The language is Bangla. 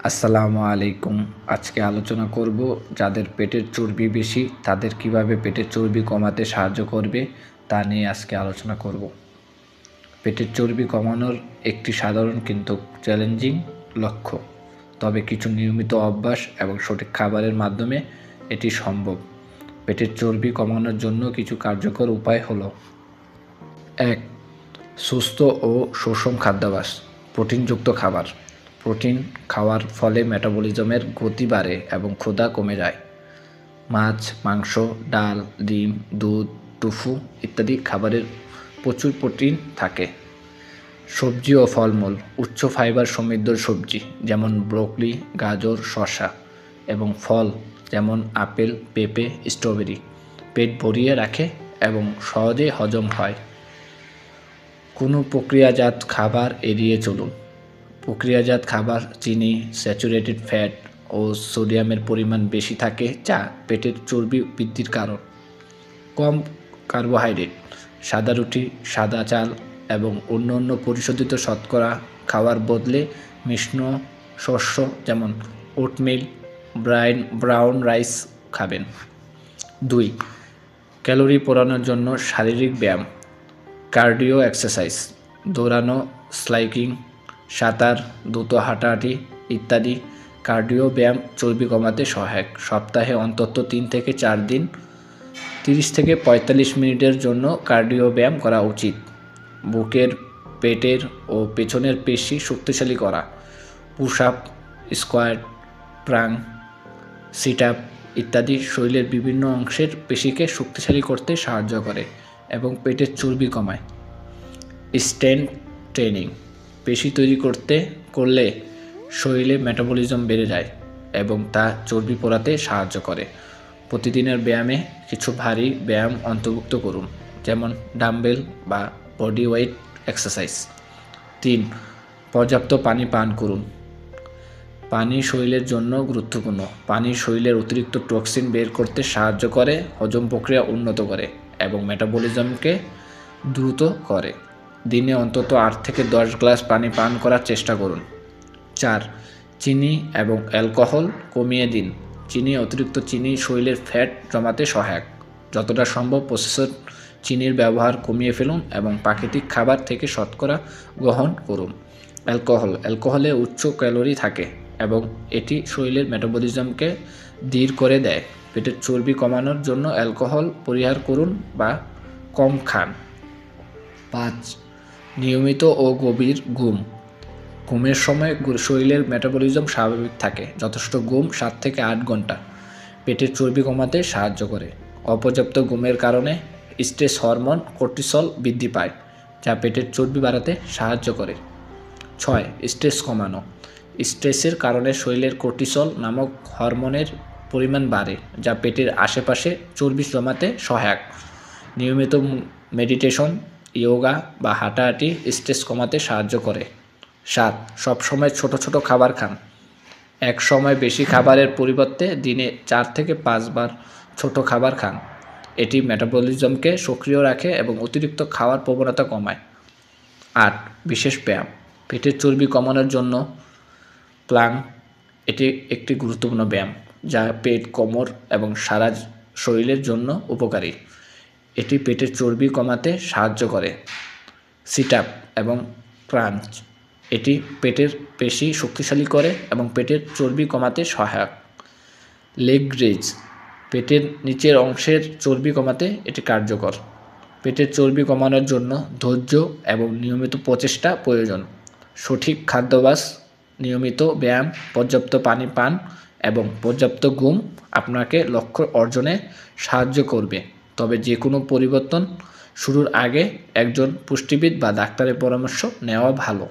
আসসালামু আলাইকুম। আজকে আলোচনা করব যাদের পেটের চর্বি বেশি তাদের কিভাবে পেটের চর্বি কমাতে সাহায্য করবে তা নিয়ে আজকে আলোচনা করব। পেটের চর্বি কমানোর একটি সাধারণ কিন্তু চ্যালেঞ্জিং লক্ষ্য, তবে কিছু নিয়মিত অভ্যাস এবং সঠিক খাবারের মাধ্যমে এটি সম্ভব। পেটের চর্বি কমানোর জন্য কিছু কার্যকর উপায় হলো: ১. সুস্থ ও সুষম খাদ্যাভ্যাস। প্রোটিনযুক্ত খাবার। প্রোটিন খাওয়ার ফলে মেটাবলিজমের গতি বাড়ে এবং ক্ষুধা কমে যায়। মাছ, মাংস, ডাল, ডিম, দুধ, টোফু ইত্যাদি খাবারের প্রচুর প্রোটিন থাকে। সবজি ও ফলমূল। উচ্চ ফাইবার সমৃদ্ধ সবজি যেমন ব্রোকলি, গাজর, শসা এবং ফল যেমন আপেল, পেঁপে, স্ট্রবেরি পেট ভরিয়ে রাখে এবং সহজে হজম হয়। কোনো প্রক্রিয়াজাত খাবার এড়িয়ে চলুন। প্রক্রিয়াজাত খাবার চিনি, স্যাচুরেটেড ফ্যাট ও সোডিয়ামের পরিমাণ বেশি থাকে, যা পেটের চর্বি বৃদ্ধির কারণ। কম কার্বোহাইড্রেট। সাদা রুটি, সাদা চাল এবং অন্যান্য পরিশোধিত শর্করা খাওয়ার বদলে মিশ্র শস্য যেমন ওটমিল, ব্রাউন রাইস খাবেন। ২. ক্যালোরি পোড়ানোর জন্য শারীরিক ব্যায়াম। কার্ডিও এক্সারসাইজ, দৌড়ানো, সাইক্লিং, সাঁতার, দ্রুত হাঁটাহাঁটি ইত্যাদি কার্ডিও ব্যায়াম চর্বি কমাতে সহায়ক। সপ্তাহে অন্তত ৩ থেকে ৪ দিন ৩০ থেকে ৪৫ মিনিটের জন্য কার্ডিও ব্যায়াম করা উচিত। বুকের, পেটের ও পেছনের পেশি শক্তিশালী করা। পুশ আপ, স্কোয়াট, প্রাং, সিট আপ ইত্যাদি শরীরের বিভিন্ন অংশের পেশিকে শক্তিশালী করতে সাহায্য করে এবং পেটের চর্বি কমায়। Strength training. পেশি তৈরি করলে শরীরে মেটাবলিজম বেড়ে যায় এবং তা চর্বি পোড়াতে সাহায্য করে। প্রতিদিনের ব্যায়ামে কিছু ভারী ব্যায়াম অন্তর্ভুক্ত করুন, যেমন ডাম্বেল বা বডি ওয়েট এক্সারসাইজ। ৩. পর্যাপ্ত পানি পান করুন। পানি শরীরের জন্য গুরুত্বপূর্ণ। পানি শরীরের অতিরিক্ত টক্সিন বের করতে সাহায্য করে, হজম প্রক্রিয়া উন্নত করে এবং মেটাবলিজমকে দ্রুত করে। দিনে অন্তত ৮ থেকে ১০ গ্লাস পানি পান করার চেষ্টা করুন। ৪. চিনি এবং অ্যালকোহল কমিয়ে দিন। অতিরিক্ত চিনি শরীরের ফ্যাট জমাতে সহায়ক। যতটা সম্ভব প্রসেসড চিনির ব্যবহার কমিয়ে ফেলুন এবং প্রাকৃতিক খাবার থেকে শর্করা গ্রহণ করুন। অ্যালকোহলে উচ্চ ক্যালোরি থাকে এবং এটি শরীরের মেটাবলিজমকে ধীর করে দেয়। পেটের চর্বি কমানোর জন্য অ্যালকোহল পরিহার করুন বা কম খান। ৫. নিয়মিত ও গভীর ঘুম। ঘুমের সময় শরীরের মেটাবলিজম স্বাভাবিক থাকে। যথেষ্ট ঘুম ৭ থেকে ৮ ঘন্টা পেটের চর্বি কমাতে সাহায্য করে। অপর্যাপ্ত ঘুমের কারণে স্ট্রেস হরমোন কর্টিসল বৃদ্ধি পায়, যা পেটের চর্বি বাড়াতে সাহায্য করে। ৬. স্ট্রেস কমানো। স্ট্রেসের কারণে শরীরের কর্টিসল নামক হরমোনের পরিমাণ বাড়ে, যা পেটের আশেপাশে চর্বি জমাতে সহায়ক। নিয়মিত মেডিটেশন, যোগা বা হাঁটাহাঁটি স্ট্রেস কমাতে সাহায্য করে। ৭. সবসময় ছোট ছোট খাবার খান। এক সময় বেশি খাবারের পরিবর্তে দিনে ৪ থেকে ৫ বার ছোট খাবার খান। এটি মেটাবলিজমকে সক্রিয় রাখে এবং অতিরিক্ত খাওয়ার প্রবণতা কমায়। ৮. বিশেষ ব্যায়াম। পেটের চর্বি কমানোর জন্য প্লাং এটি একটি গুরুত্বপূর্ণ ব্যায়াম, যা পেট, কোমর এবং সারা শরীরের জন্য উপকারী। এটি পেটের চর্বি কমাতে সাহায্য করে। সিট আপ এবং ক্রাঞ্চ এটি পেটের পেশি শক্তিশালী করে এবং পেটের চর্বি কমাতে সহায়ক। লেগ রেজ পেটের নিচের অংশের চর্বি কমাতে এটি কার্যকর। পেটের চর্বি কমানোর জন্য ধৈর্য এবং নিয়মিত প্রচেষ্টা প্রয়োজন। সঠিক খাদ্যাভ্যাস, নিয়মিত ব্যায়াম, পর্যাপ্ত পানি পান এবং পর্যাপ্ত ঘুম আপনাকে লক্ষ্য অর্জনে সাহায্য করবে। তবে যে কোনো পরিবর্তন শুরুর আগে একজন পুষ্টিবিদ বা ডাক্তারের পরামর্শ নেওয়া ভালো।